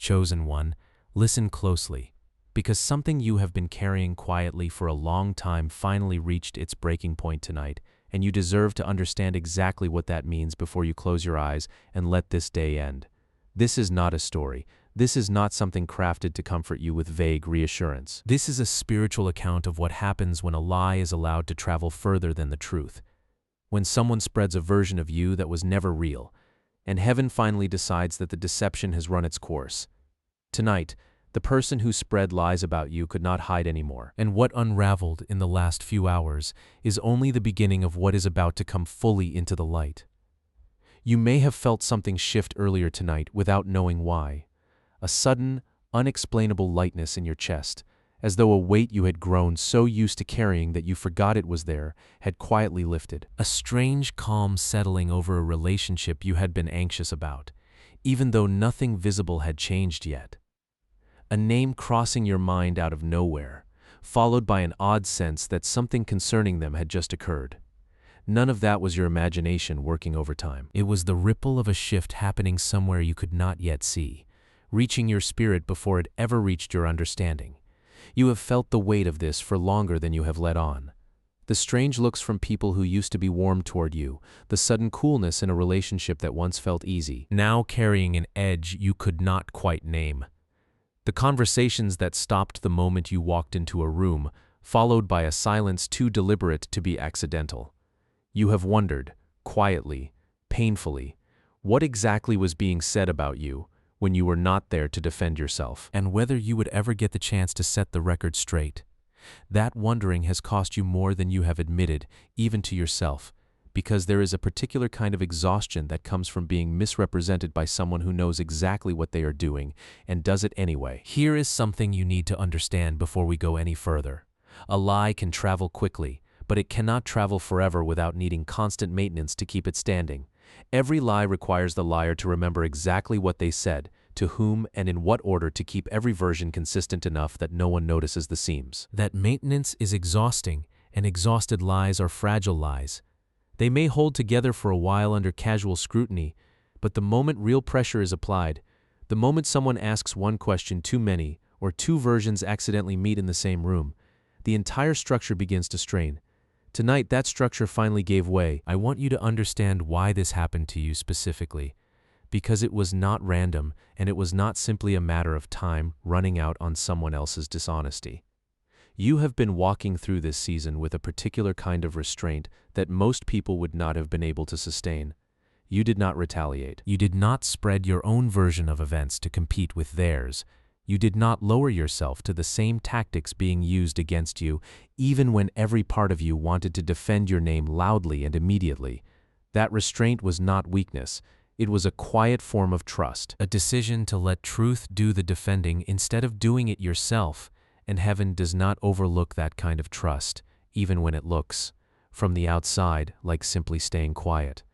Chosen one, listen closely, because something you have been carrying quietly for a long time finally reached its breaking point tonight, and you deserve to understand exactly what that means before you close your eyes and let this day end. This is not a story. This is not something crafted to comfort you with vague reassurance. This is a spiritual account of what happens when a lie is allowed to travel further than the truth. When someone spreads a version of you that was never real, and heaven finally decides that the deception has run its course. Tonight, the person who spread lies about you could not hide anymore, and what unraveled in the last few hours is only the beginning of what is about to come fully into the light. You may have felt something shift earlier tonight without knowing why. A sudden, unexplainable lightness in your chest, as though a weight you had grown so used to carrying that you forgot it was there, had quietly lifted. A strange calm settling over a relationship you had been anxious about, even though nothing visible had changed yet. A name crossing your mind out of nowhere, followed by an odd sense that something concerning them had just occurred. None of that was your imagination working overtime. It was the ripple of a shift happening somewhere you could not yet see, reaching your spirit before it ever reached your understanding. You have felt the weight of this for longer than you have let on. The strange looks from people who used to be warm toward you, the sudden coolness in a relationship that once felt easy, now carrying an edge you could not quite name. The conversations that stopped the moment you walked into a room, followed by a silence too deliberate to be accidental. You have wondered, quietly, painfully, what exactly was being said about you when you were not there to defend yourself, and whether you would ever get the chance to set the record straight. That wondering has cost you more than you have admitted, even to yourself, because there is a particular kind of exhaustion that comes from being misrepresented by someone who knows exactly what they are doing and does it anyway. Here is something you need to understand before we go any further. A lie can travel quickly, but it cannot travel forever without needing constant maintenance to keep it standing. Every lie requires the liar to remember exactly what they said, to whom and in what order to keep every version consistent enough that no one notices the seams. That maintenance is exhausting, and exhausted lies are fragile lies. They may hold together for a while under casual scrutiny, but the moment real pressure is applied, the moment someone asks one question too many, or two versions accidentally meet in the same room, the entire structure begins to strain. Tonight, that structure finally gave way. I want you to understand why this happened to you specifically, because it was not random, and it was not simply a matter of time running out on someone else's dishonesty. You have been walking through this season with a particular kind of restraint that most people would not have been able to sustain. You did not retaliate. You did not spread your own version of events to compete with theirs. You did not lower yourself to the same tactics being used against you, even when every part of you wanted to defend your name loudly and immediately. That restraint was not weakness. It was a quiet form of trust, a decision to let truth do the defending instead of doing it yourself, and heaven does not overlook that kind of trust, even when it looks, from the outside, like simply staying quiet.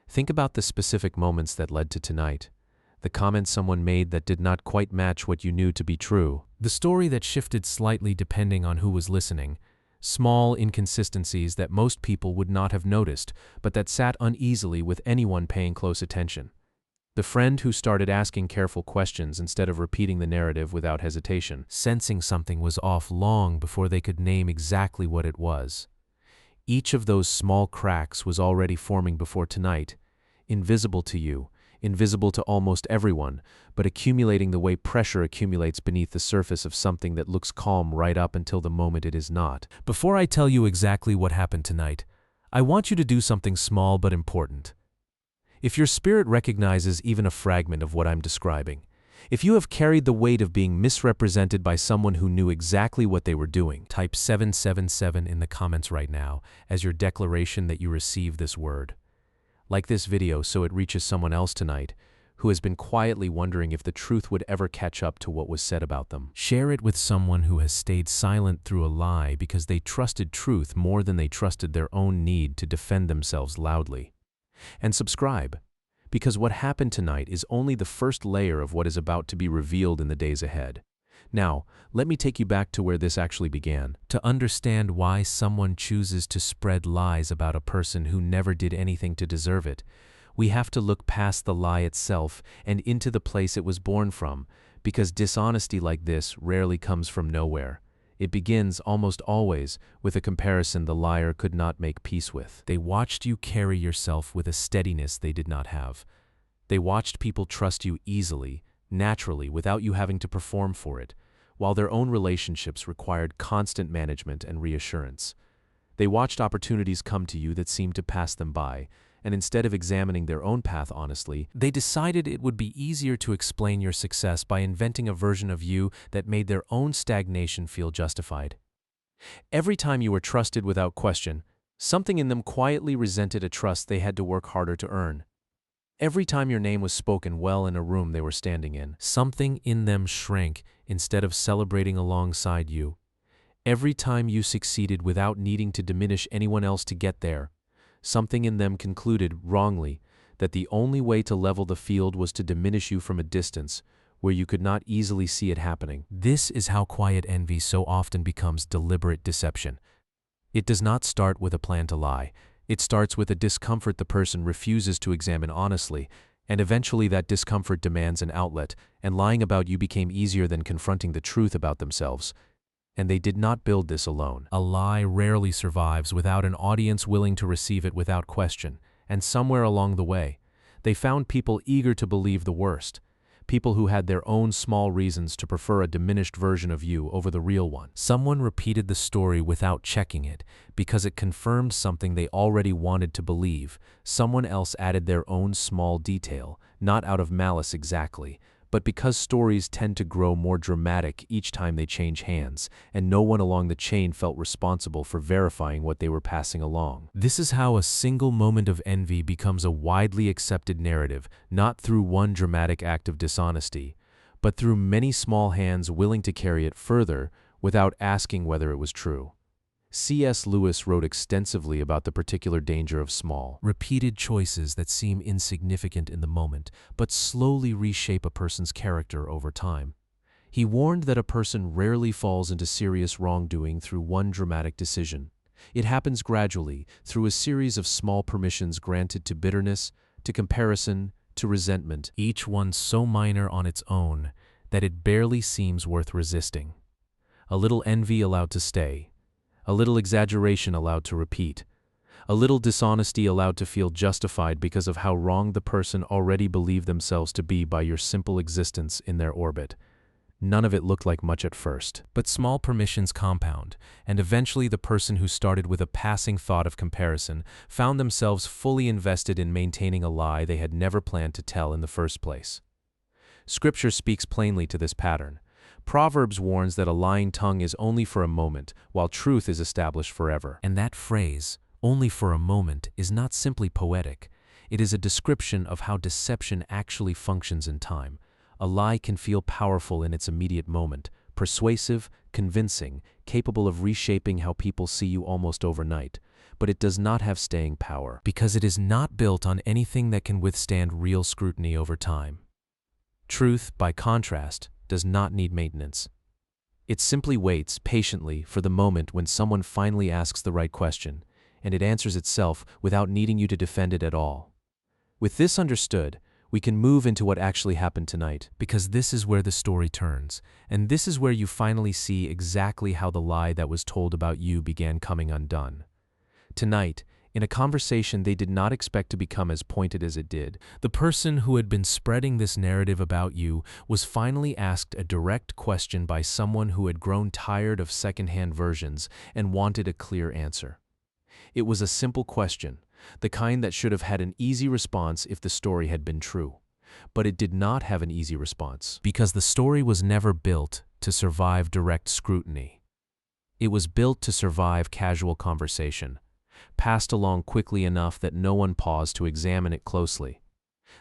Think about the specific moments that led to tonight. The comments someone made that did not quite match what you knew to be true. The story that shifted slightly depending on who was listening. Small inconsistencies that most people would not have noticed, but that sat uneasily with anyone paying close attention. The friend who started asking careful questions instead of repeating the narrative without hesitation, sensing something was off long before they could name exactly what it was. Each of those small cracks was already forming before tonight, invisible to you, invisible to almost everyone, but accumulating the way pressure accumulates beneath the surface of something that looks calm right up until the moment it is not. Before I tell you exactly what happened tonight, I want you to do something small but important. If your spirit recognizes even a fragment of what I'm describing, if you have carried the weight of being misrepresented by someone who knew exactly what they were doing, type 777 in the comments right now as your declaration that you receive this word. Like this video so it reaches someone else tonight who has been quietly wondering if the truth would ever catch up to what was said about them. Share it with someone who has stayed silent through a lie because they trusted truth more than they trusted their own need to defend themselves loudly. And subscribe, because what happened tonight is only the first layer of what is about to be revealed in the days ahead. Now, let me take you back to where this actually began. To understand why someone chooses to spread lies about a person who never did anything to deserve it, we have to look past the lie itself and into the place it was born from, Because dishonesty like this rarely comes from nowhere. It begins, almost always, with a comparison the liar could not make peace with. They watched you carry yourself with a steadiness they did not have. They watched people trust you easily, naturally, without you having to perform for it, while their own relationships required constant management and reassurance. They watched opportunities come to you that seemed to pass them by, and instead of examining their own path honestly, they decided it would be easier to explain your success by inventing a version of you that made their own stagnation feel justified. Every time you were trusted without question, something in them quietly resented a trust they had to work harder to earn. Every time your name was spoken well in a room they were standing in, something in them shrank instead of celebrating alongside you. Every time you succeeded without needing to diminish anyone else to get there, something in them concluded, wrongly, that the only way to level the field was to diminish you from a distance where you could not easily see it happening. This is how quiet envy so often becomes deliberate deception. It does not start with a plan to lie. It starts with a discomfort the person refuses to examine honestly, and eventually that discomfort demands an outlet, and lying about you became easier than confronting the truth about themselves. And they did not build this alone. A lie rarely survives without an audience willing to receive it without question, and somewhere along the way, they found people eager to believe the worst, people who had their own small reasons to prefer a diminished version of you over the real one. Someone repeated the story without checking it, because it confirmed something they already wanted to believe. Someone else added their own small detail, not out of malice exactly, but because stories tend to grow more dramatic each time they change hands, and no one along the chain felt responsible for verifying what they were passing along. This is how a single moment of envy becomes a widely accepted narrative, not through one dramatic act of dishonesty, but through many small hands willing to carry it further without asking whether it was true. C.S. Lewis wrote extensively about the particular danger of small, repeated choices that seem insignificant in the moment, but slowly reshape a person's character over time. He warned that a person rarely falls into serious wrongdoing through one dramatic decision. It happens gradually, through a series of small permissions granted to bitterness, to comparison, to resentment, each one so minor on its own that it barely seems worth resisting. A little envy allowed to stay, a little exaggeration allowed to repeat, a little dishonesty allowed to feel justified because of how wrong the person already believed themselves to be by your simple existence in their orbit. None of it looked like much at first. But small permissions compound, and eventually the person who started with a passing thought of comparison found themselves fully invested in maintaining a lie they had never planned to tell in the first place. Scripture speaks plainly to this pattern. Proverbs warns that a lying tongue is only for a moment, while truth is established forever. And that phrase, only for a moment, is not simply poetic. It is a description of how deception actually functions in time. A lie can feel powerful in its immediate moment, persuasive, convincing, capable of reshaping how people see you almost overnight. But it does not have staying power, because it is not built on anything that can withstand real scrutiny over time. Truth, by contrast, does not need maintenance. It simply waits patiently for the moment when someone finally asks the right question, and it answers itself without needing you to defend it at all. With this understood, we can move into what actually happened tonight, because this is where the story turns, and this is where you finally see exactly how the lie that was told about you began coming undone. Tonight, in a conversation they did not expect to become as pointed as it did, the person who had been spreading this narrative about you was finally asked a direct question by someone who had grown tired of secondhand versions and wanted a clear answer. It was a simple question, the kind that should have had an easy response if the story had been true. But it did not have an easy response, because the story was never built to survive direct scrutiny. It was built to survive casual conversation, passed along quickly enough that no one paused to examine it closely.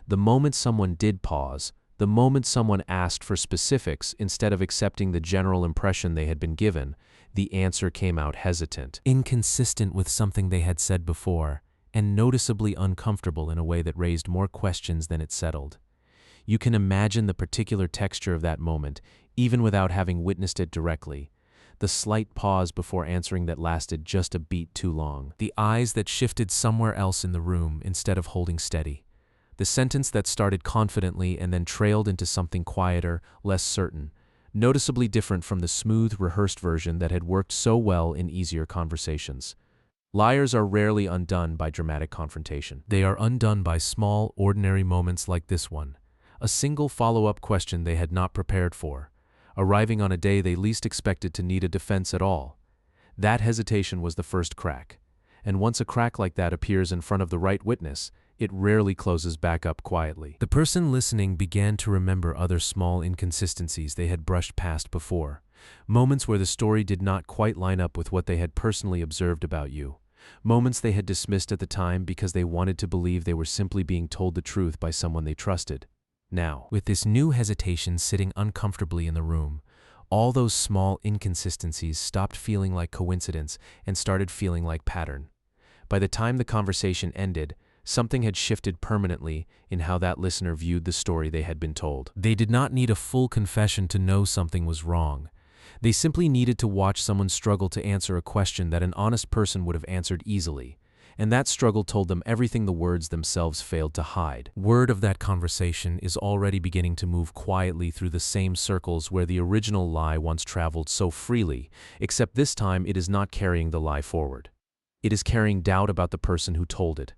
The moment someone did pause, the moment someone asked for specifics instead of accepting the general impression they had been given, the answer came out hesitant, inconsistent with something they had said before, and noticeably uncomfortable in a way that raised more questions than it settled. You can imagine the particular texture of that moment, even without having witnessed it directly. The slight pause before answering that lasted just a beat too long. The eyes that shifted somewhere else in the room instead of holding steady. The sentence that started confidently and then trailed into something quieter, less certain, noticeably different from the smooth, rehearsed version that had worked so well in easier conversations. Liars are rarely undone by dramatic confrontation. They are undone by small, ordinary moments like this one. A single follow-up question they had not prepared for, arriving on a day they least expected to need a defense at all. That hesitation was the first crack. And once a crack like that appears in front of the right witness, it rarely closes back up quietly. The person listening began to remember other small inconsistencies they had brushed past before, moments where the story did not quite line up with what they had personally observed about you, moments they had dismissed at the time because they wanted to believe they were simply being told the truth by someone they trusted. Now, with this new hesitation sitting uncomfortably in the room, all those small inconsistencies stopped feeling like coincidence and started feeling like pattern. By the time the conversation ended, something had shifted permanently in how that listener viewed the story they had been told. They did not need a full confession to know something was wrong. They simply needed to watch someone struggle to answer a question that an honest person would have answered easily, and that struggle told them everything the words themselves failed to hide. Word of that conversation is already beginning to move quietly through the same circles where the original lie once traveled so freely, except this time it is not carrying the lie forward. It is carrying doubt about the person who told it.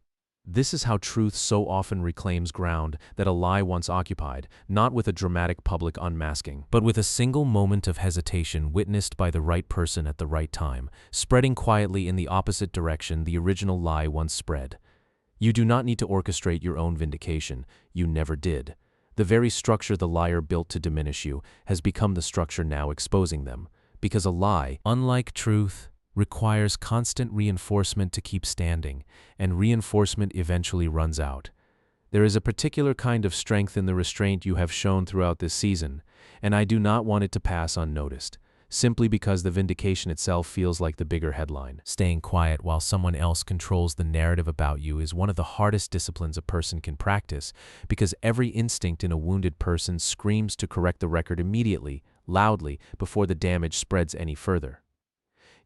This is how truth so often reclaims ground that a lie once occupied, not with a dramatic public unmasking, but with a single moment of hesitation witnessed by the right person at the right time, spreading quietly in the opposite direction the original lie once spread. You do not need to orchestrate your own vindication. You never did. The very structure the liar built to diminish you has become the structure now exposing them, because a lie, unlike truth, requires constant reinforcement to keep standing, and reinforcement eventually runs out. There is a particular kind of strength in the restraint you have shown throughout this season, and I do not want it to pass unnoticed, simply because the vindication itself feels like the bigger headline. Staying quiet while someone else controls the narrative about you is one of the hardest disciplines a person can practice, because every instinct in a wounded person screams to correct the record immediately, loudly, before the damage spreads any further.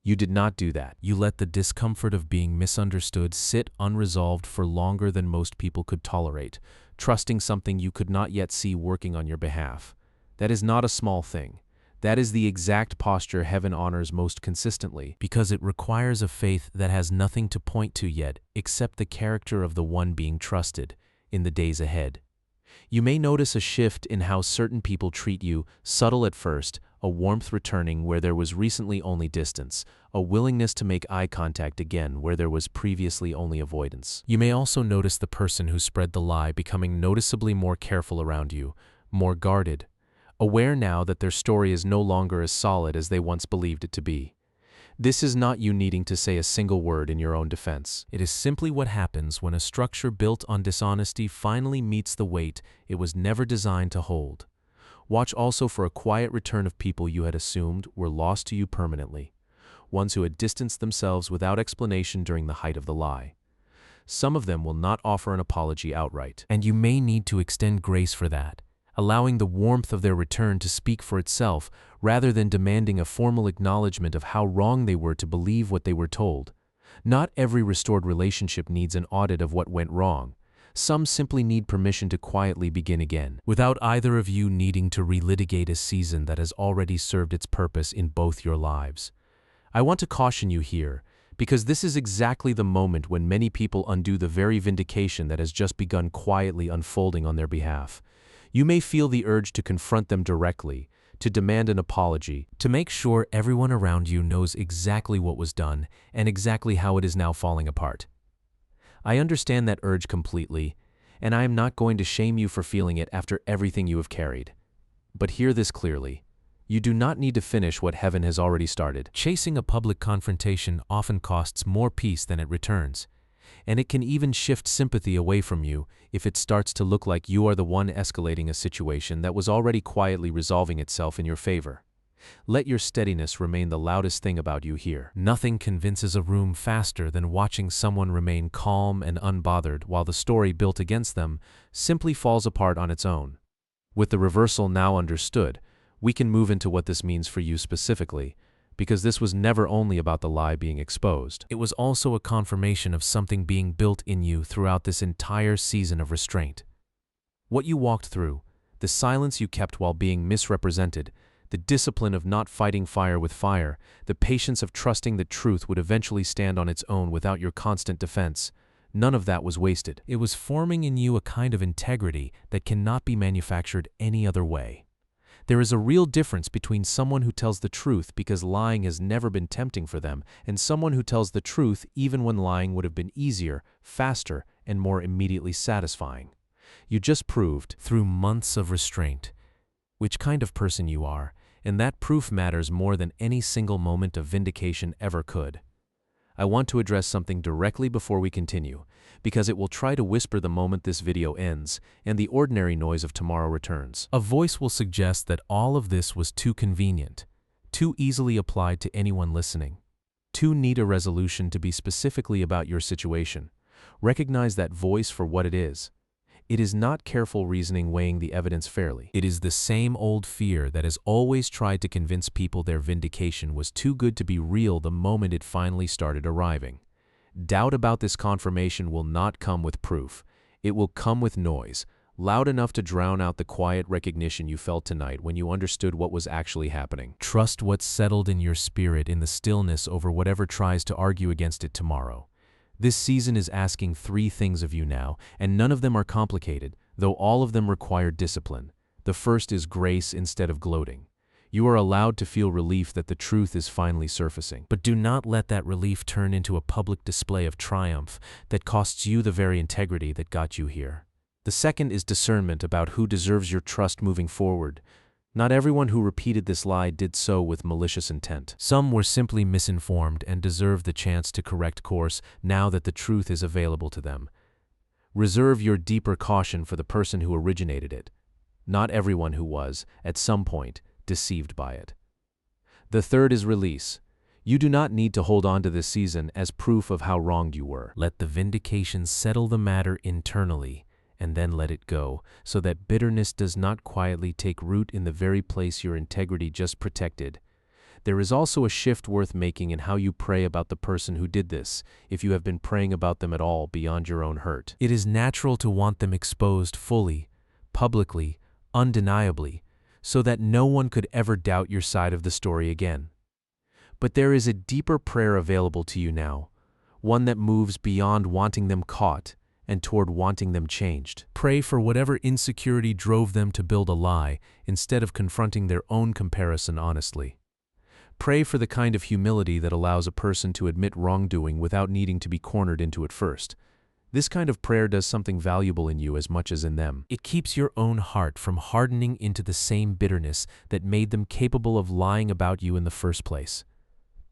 You did not do that. You let the discomfort of being misunderstood sit unresolved for longer than most people could tolerate, trusting something you could not yet see working on your behalf. That is not a small thing. That is the exact posture heaven honors most consistently, because it requires a faith that has nothing to point to yet except the character of the one being trusted in the days ahead. You may notice a shift in how certain people treat you, subtle at first, a warmth returning where there was recently only distance, a willingness to make eye contact again where there was previously only avoidance. You may also notice the person who spread the lie becoming noticeably more careful around you, more guarded, aware now that their story is no longer as solid as they once believed it to be. This is not you needing to say a single word in your own defense. It is simply what happens when a structure built on dishonesty finally meets the weight it was never designed to hold. Watch also for a quiet return of people you had assumed were lost to you permanently, ones who had distanced themselves without explanation during the height of the lie. Some of them will not offer an apology outright, and you may need to extend grace for that, allowing the warmth of their return to speak for itself rather than demanding a formal acknowledgement of how wrong they were to believe what they were told. Not every restored relationship needs an audit of what went wrong. Some simply need permission to quietly begin again, without either of you needing to relitigate a season that has already served its purpose in both your lives. I want to caution you here, because this is exactly the moment when many people undo the very vindication that has just begun quietly unfolding on their behalf. You may feel the urge to confront them directly, to demand an apology, to make sure everyone around you knows exactly what was done and exactly how it is now falling apart. I understand that urge completely, and I am not going to shame you for feeling it after everything you have carried. But hear this clearly. You do not need to finish what heaven has already started. Chasing a public confrontation often costs more peace than it returns, and it can even shift sympathy away from you if it starts to look like you are the one escalating a situation that was already quietly resolving itself in your favor. Let your steadiness remain the loudest thing about you here. Nothing convinces a room faster than watching someone remain calm and unbothered while the story built against them simply falls apart on its own. With the reversal now understood, we can move into what this means for you specifically, because this was never only about the lie being exposed. It was also a confirmation of something being built in you throughout this entire season of restraint. What you walked through, the silence you kept while being misrepresented, the discipline of not fighting fire with fire, the patience of trusting that truth would eventually stand on its own without your constant defense, none of that was wasted. It was forming in you a kind of integrity that cannot be manufactured any other way. There is a real difference between someone who tells the truth because lying has never been tempting for them and someone who tells the truth even when lying would have been easier, faster, and more immediately satisfying. You just proved, through months of restraint, which kind of person you are, and that proof matters more than any single moment of vindication ever could. I want to address something directly before we continue, because it will try to whisper the moment this video ends and the ordinary noise of tomorrow returns. A voice will suggest that all of this was too convenient, too easily applied to anyone listening, too neat a resolution to be specifically about your situation. Recognize that voice for what it is. It is not careful reasoning weighing the evidence fairly. It is the same old fear that has always tried to convince people their vindication was too good to be real the moment it finally started arriving. Doubt about this confirmation will not come with proof. It will come with noise, loud enough to drown out the quiet recognition you felt tonight when you understood what was actually happening. Trust what's settled in your spirit in the stillness over whatever tries to argue against it tomorrow. This season is asking 3 things of you now, and none of them are complicated, though all of them require discipline. The first is grace instead of gloating. You are allowed to feel relief that the truth is finally surfacing. But do not let that relief turn into a public display of triumph that costs you the very integrity that got you here. The second is discernment about who deserves your trust moving forward. Not everyone who repeated this lie did so with malicious intent. Some were simply misinformed and deserve the chance to correct course now that the truth is available to them. Reserve your deeper caution for the person who originated it. Not everyone who was, at some point, deceived by it. The third is release. You do not need to hold on to this season as proof of how wronged you were. Let the vindication settle the matter internally, and then let it go, so that bitterness does not quietly take root in the very place your integrity just protected. There is also a shift worth making in how you pray about the person who did this, if you have been praying about them at all beyond your own hurt. It is natural to want them exposed fully, publicly, undeniably, so that no one could ever doubt your side of the story again. But there is a deeper prayer available to you now, one that moves beyond wanting them caught and toward wanting them changed. Pray for whatever insecurity drove them to build a lie instead of confronting their own comparison honestly. Pray for the kind of humility that allows a person to admit wrongdoing without needing to be cornered into it first. This kind of prayer does something valuable in you as much as in them. It keeps your own heart from hardening into the same bitterness that made them capable of lying about you in the first place.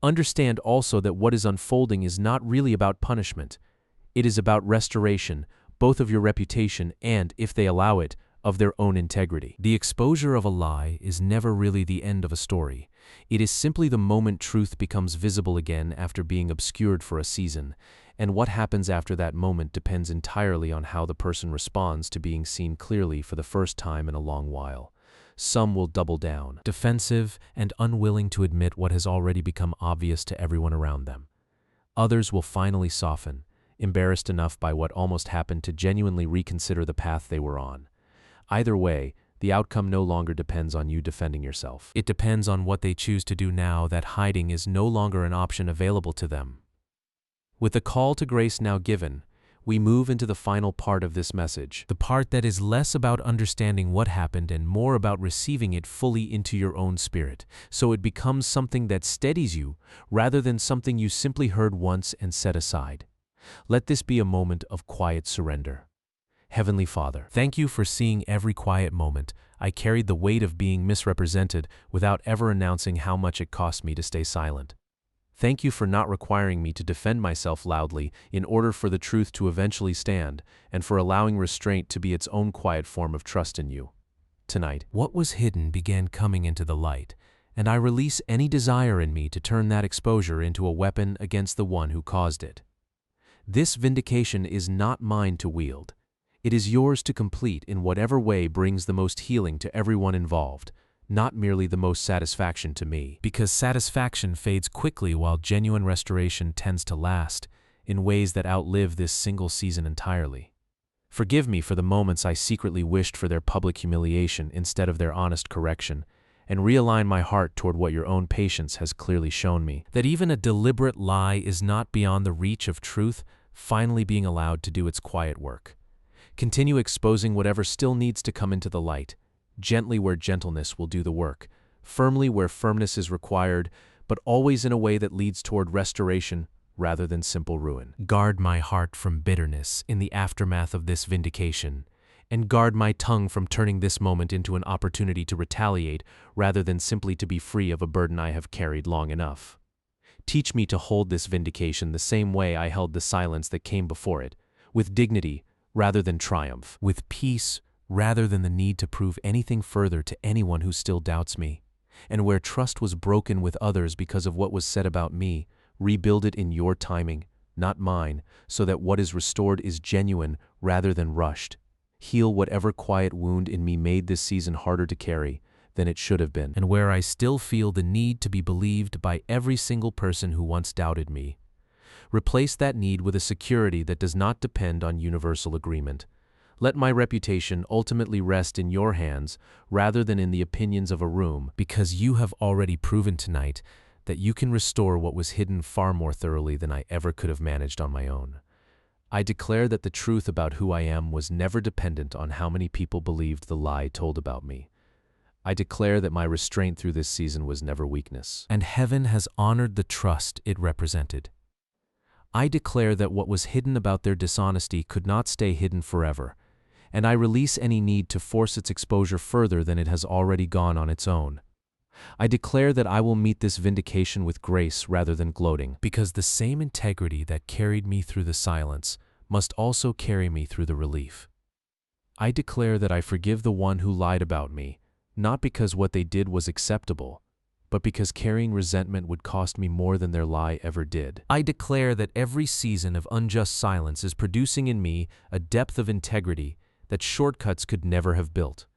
Understand also that what is unfolding is not really about punishment. It is about restoration, both of your reputation and, if they allow it, of their own integrity. The exposure of a lie is never really the end of a story. It is simply the moment truth becomes visible again after being obscured for a season, and what happens after that moment depends entirely on how the person responds to being seen clearly for the first time in a long while. Some will double down, defensive and unwilling to admit what has already become obvious to everyone around them. Others will finally soften, embarrassed enough by what almost happened to genuinely reconsider the path they were on. Either way, the outcome no longer depends on you defending yourself. It depends on what they choose to do now that hiding is no longer an option available to them. With the call to grace now given, we move into the final part of this message, the part that is less about understanding what happened and more about receiving it fully into your own spirit, so it becomes something that steadies you rather than something you simply heard once and set aside. Let this be a moment of quiet surrender. Heavenly Father, thank you for seeing every quiet moment I carried the weight of being misrepresented without ever announcing how much it cost me to stay silent. Thank you for not requiring me to defend myself loudly in order for the truth to eventually stand, and for allowing restraint to be its own quiet form of trust in you. Tonight, what was hidden began coming into the light, and I release any desire in me to turn that exposure into a weapon against the one who caused it. This vindication is not mine to wield. It is yours to complete in whatever way brings the most healing to everyone involved, not merely the most satisfaction to me. Because satisfaction fades quickly while genuine restoration tends to last, in ways that outlive this single season entirely. Forgive me for the moments I secretly wished for their public humiliation instead of their honest correction, and realign my heart toward what your own patience has clearly shown me, that even a deliberate lie is not beyond the reach of truth finally being allowed to do its quiet work. Continue exposing whatever still needs to come into the light, gently where gentleness will do the work, firmly where firmness is required, but always in a way that leads toward restoration rather than simple ruin. Guard my heart from bitterness in the aftermath of this vindication, and guard my tongue from turning this moment into an opportunity to retaliate rather than simply to be free of a burden I have carried long enough. Teach me to hold this vindication the same way I held the silence that came before it, with dignity rather than triumph, with peace rather than the need to prove anything further to anyone who still doubts me, and where trust was broken with others because of what was said about me, rebuild it in your timing, not mine, so that what is restored is genuine rather than rushed. Heal whatever quiet wound in me made this season harder to carry than it should have been, and where I still feel the need to be believed by every single person who once doubted me. Replace that need with a security that does not depend on universal agreement. Let my reputation ultimately rest in your hands rather than in the opinions of a room, because you have already proven tonight that you can restore what was hidden far more thoroughly than I ever could have managed on my own. I declare that the truth about who I am was never dependent on how many people believed the lie told about me. I declare that my restraint through this season was never weakness, and heaven has honored the trust it represented. I declare that what was hidden about their dishonesty could not stay hidden forever, and I release any need to force its exposure further than it has already gone on its own. I declare that I will meet this vindication with grace rather than gloating, because the same integrity that carried me through the silence must also carry me through the relief. I declare that I forgive the one who lied about me, not because what they did was acceptable, but because carrying resentment would cost me more than their lie ever did. I declare that every season of unjust silence is producing in me a depth of integrity that shortcuts could never have built.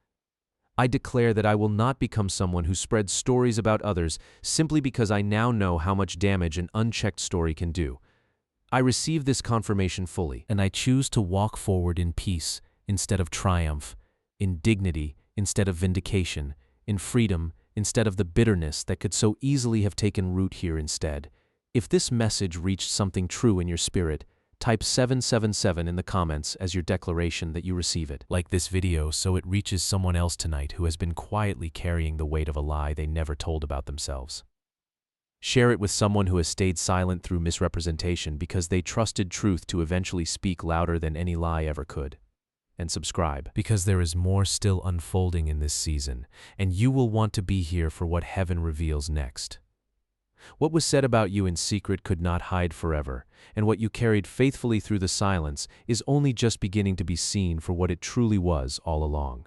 I declare that I will not become someone who spreads stories about others simply because I now know how much damage an unchecked story can do. I receive this confirmation fully, and I choose to walk forward in peace instead of triumph, in dignity instead of vindication, in freedom instead of the bitterness that could so easily have taken root here instead. If this message reached something true in your spirit, type 777 in the comments as your declaration that you receive it. Like this video so it reaches someone else tonight who has been quietly carrying the weight of a lie they never told about themselves. Share it with someone who has stayed silent through misrepresentation because they trusted truth to eventually speak louder than any lie ever could. And subscribe, because there is more still unfolding in this season, and you will want to be here for what heaven reveals next. What was said about you in secret could not hide forever, and what you carried faithfully through the silence is only just beginning to be seen for what it truly was all along.